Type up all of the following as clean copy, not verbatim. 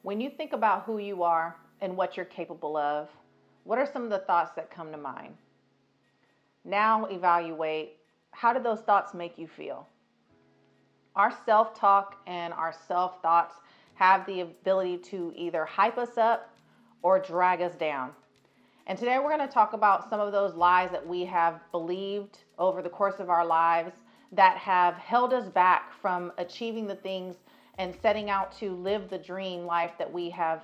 When you think about who you are and what you're capable of, what are some of the thoughts that come to mind? Now evaluate, how do those thoughts make you feel? Our self-talk and our self-thoughts have the ability to either hype us up or drag us down. And today we're going to talk about some of those lies that we have believed over the course of our lives that have held us back from achieving the things and setting out to live the dream life that we have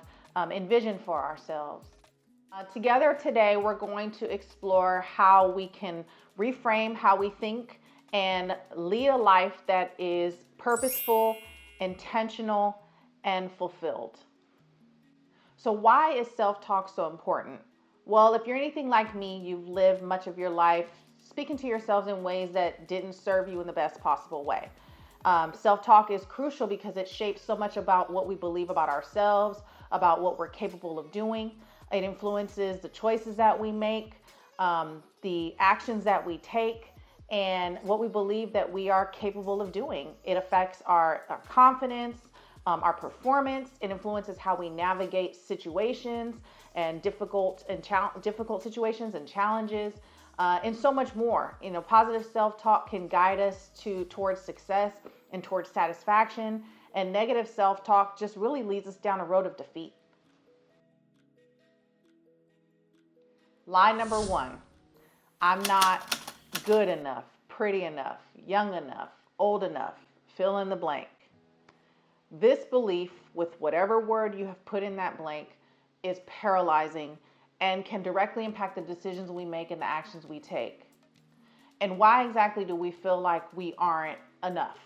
envisioned for ourselves. Together today, we're going to explore how we can reframe how we think and lead a life that is purposeful, intentional, and fulfilled. So why is self-talk so important? Well, if you're anything like me, you've lived much of your life speaking to yourselves in ways that didn't serve you in the best possible way. Self-talk is crucial because it shapes so much about what we believe about ourselves, about what we're capable of doing. It influences the choices that we make, the actions that we take, and what we believe that we are capable of doing. It affects our confidence, our performance. It influences how we navigate situations and difficult situations and challenges, and so much more. Positive self-talk can guide us towards success and towards satisfaction, and negative self-talk just really leads us down a road of defeat. Lie number one: I'm not good enough, pretty enough, young enough, old enough, fill in the blank. This belief, with whatever word you have put in that blank, is paralyzing and can directly impact the decisions we make and the actions we take. And why exactly do we feel like we aren't enough?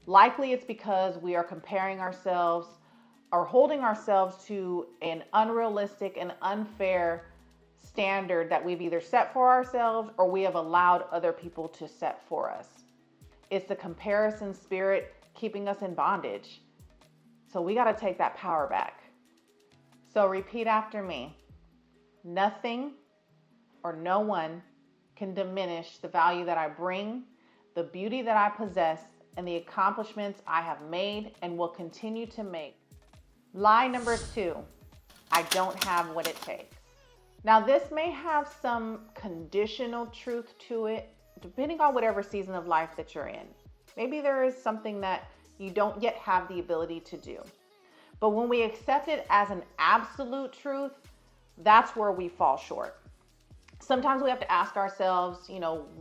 Likely it's because we are comparing ourselves or holding ourselves to an unrealistic and unfair standard that we've either set for ourselves or we have allowed other people to set for us. It's the comparison spirit keeping us in bondage. So we got to take that power back. So repeat after me. Nothing or no one can diminish the value that I bring, the beauty that I possess, and the accomplishments I have made and will continue to make. Lie number two: I don't have what it takes. Now, this may have some conditional truth to it, depending on whatever season of life that you're in. Maybe there is something that you don't yet have the ability to do. But when we accept it as an absolute truth, that's where we fall short. Sometimes we have to ask ourselves,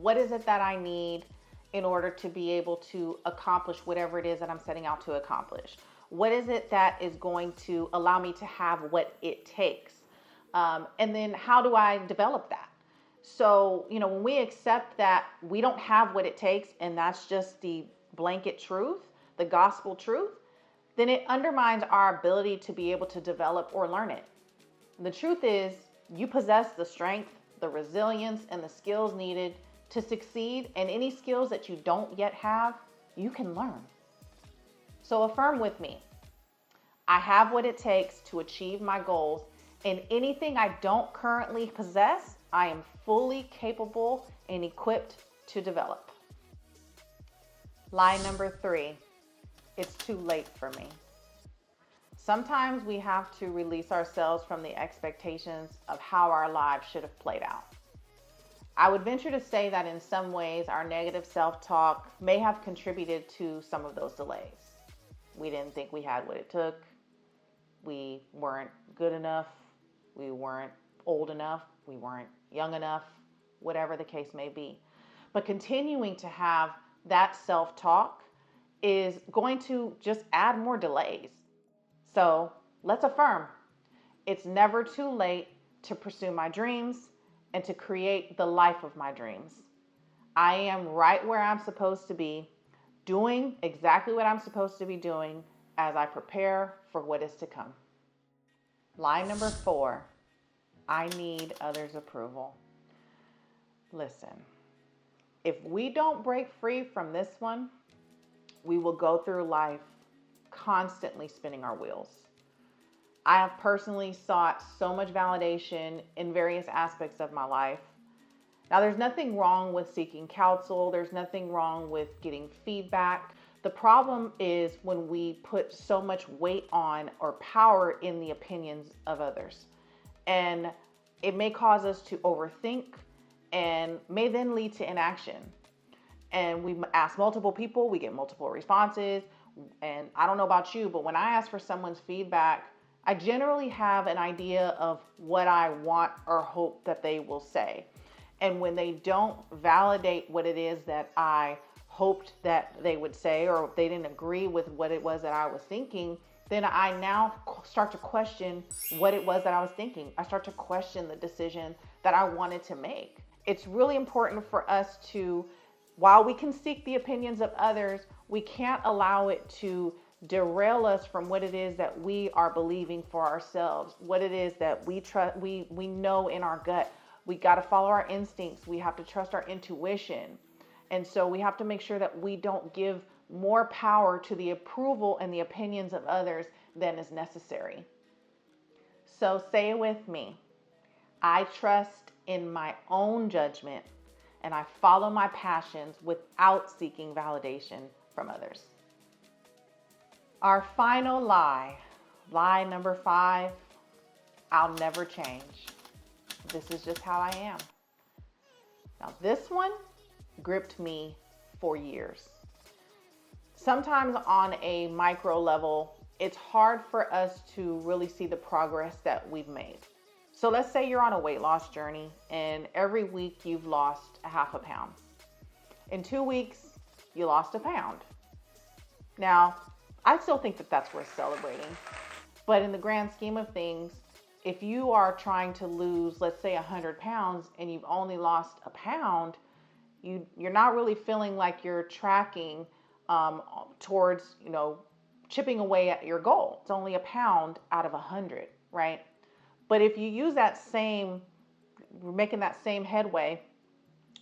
what is it that I need in order to be able to accomplish whatever it is that I'm setting out to accomplish? What is it that is going to allow me to have what it takes? And then how do I develop that? So, when we accept that we don't have what it takes, and that's just the blanket truth, the gospel truth, then it undermines our ability to be able to develop or learn it. The truth is, you possess the strength, the resilience, and the skills needed to succeed, and any skills that you don't yet have, you can learn. So affirm with me: I have what it takes to achieve my goals, and anything I don't currently possess, I am fully capable and equipped to develop. Lie number three: it's too late for me. Sometimes we have to release ourselves from the expectations of how our lives should have played out. I would venture to say that in some ways, our negative self-talk may have contributed to some of those delays. We didn't think we had what it took. We weren't good enough. We weren't old enough. We weren't young enough, whatever the case may be. But continuing to have that self-talk is going to just add more delays. So let's affirm: it's never too late to pursue my dreams and to create the life of my dreams. I am right where I'm supposed to be, doing exactly what I'm supposed to be doing as I prepare for what is to come. Lie number four: I need others' approval. Listen, if we don't break free from this one, we will go through life constantly spinning our wheels. I have personally sought so much validation in various aspects of my life. Now, there's nothing wrong with seeking counsel. There's nothing wrong with getting feedback. The The problem is when we put so much weight on or power in the opinions of others. And it may cause us to overthink and may then lead to inaction. And we ask multiple people, we get multiple responses. And I don't know about you, but when I ask for someone's feedback, I generally have an idea of what I want or hope that they will say. And when they don't validate what it is that I hoped that they would say, or if they didn't agree with what it was that I was thinking, then I now start to question what it was that I was thinking. I start to question the decision that I wanted to make. It's really important for us to, while we can seek the opinions of others, we can't allow it to derail us from what it is that we are believing for ourselves, what it is that we trust, we know in our gut. We got to follow our instincts. We have to trust our intuition. And so we have to make sure that we don't give more power to the approval and the opinions of others than is necessary. So say it with me. I trust in my own judgment and I follow my passions without seeking validation from others. Our final lie, lie number 5, I'll never change. This is just how I am. Now this one gripped me for years. Sometimes on a micro level, it's hard for us to really see the progress that we've made. So let's say you're on a weight loss journey and every week you've lost a half a pound. In 2 weeks, you lost a pound. Now, I still think that that's worth celebrating. But in the grand scheme of things, if you are trying to lose, let's say 100 pounds and you've only lost a pound, you're not really feeling like you're tracking towards, chipping away at your goal. It's only a pound out of 100, right? But if you use making that same headway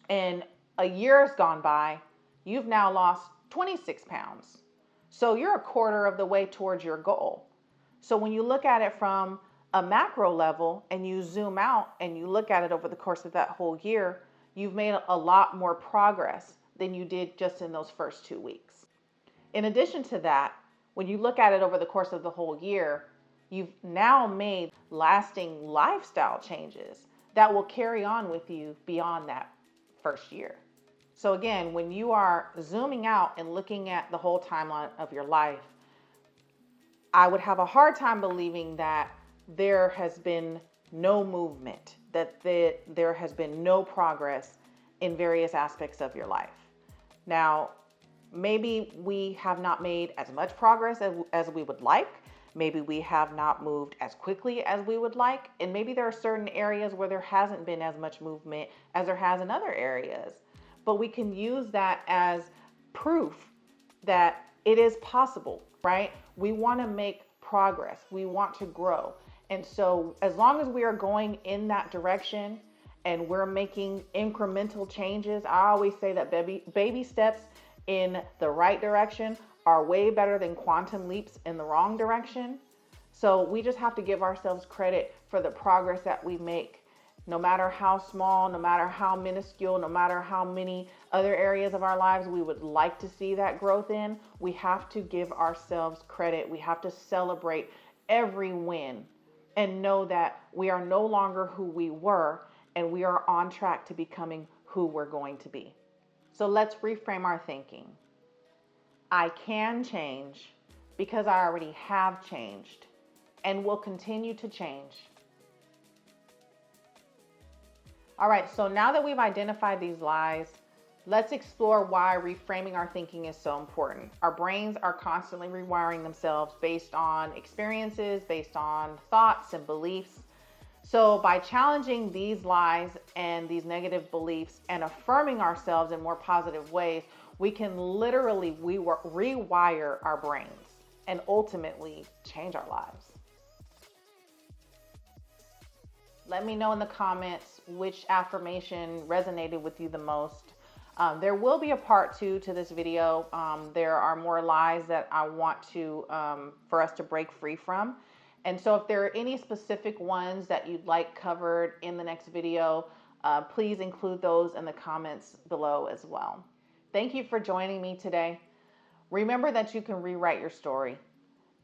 and a year has gone by, you've now lost 26 pounds. So you're a quarter of the way towards your goal. So when you look at it from a macro level and you zoom out and you look at it over the course of that whole year, you've made a lot more progress than you did just in those first 2 weeks. In addition to that, when you look at it over the course of the whole year, you've now made lasting lifestyle changes that will carry on with you beyond that first year. So again, when you are zooming out and looking at the whole timeline of your life, I would have a hard time believing that there has been no movement, that there has been no progress in various aspects of your life. Now, maybe we have not made as much progress as we would like. Maybe we have not moved as quickly as we would like. And maybe there are certain areas where there hasn't been as much movement as there has in other areas. But we can use that as proof that it is possible, right? We want to make progress. We want to grow. And so as long as we are going in that direction and we're making incremental changes, I always say that baby steps in the right direction are way better than quantum leaps in the wrong direction. So we just have to give ourselves credit for the progress that we make. No matter how small, no matter how minuscule, no matter how many other areas of our lives we would like to see that growth in, we have to give ourselves credit. We have to celebrate every win and know that we are no longer who we were and we are on track to becoming who we're going to be. So let's reframe our thinking. I can change because I already have changed and will continue to change. All right, so now that we've identified these lies, let's explore why reframing our thinking is so important. Our brains are constantly rewiring themselves based on experiences, based on thoughts and beliefs. So by challenging these lies and these negative beliefs and affirming ourselves in more positive ways, we can literally rewire our brains and ultimately change our lives. Let me know in the comments which affirmation resonated with you the most. There will be a part 2 to this video. There are more lies that I want for us to break free from. And so if there are any specific ones that you'd like covered in the next video, please include those in the comments below as well. Thank you for joining me today. Remember that you can rewrite your story.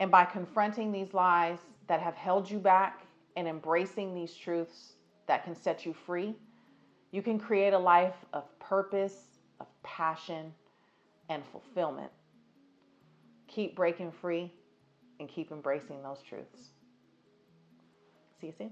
And by confronting these lies that have held you back and embracing these truths that can set you free, you can create a life of purpose, of passion, and fulfillment. Keep breaking free and keep embracing those truths. See you soon.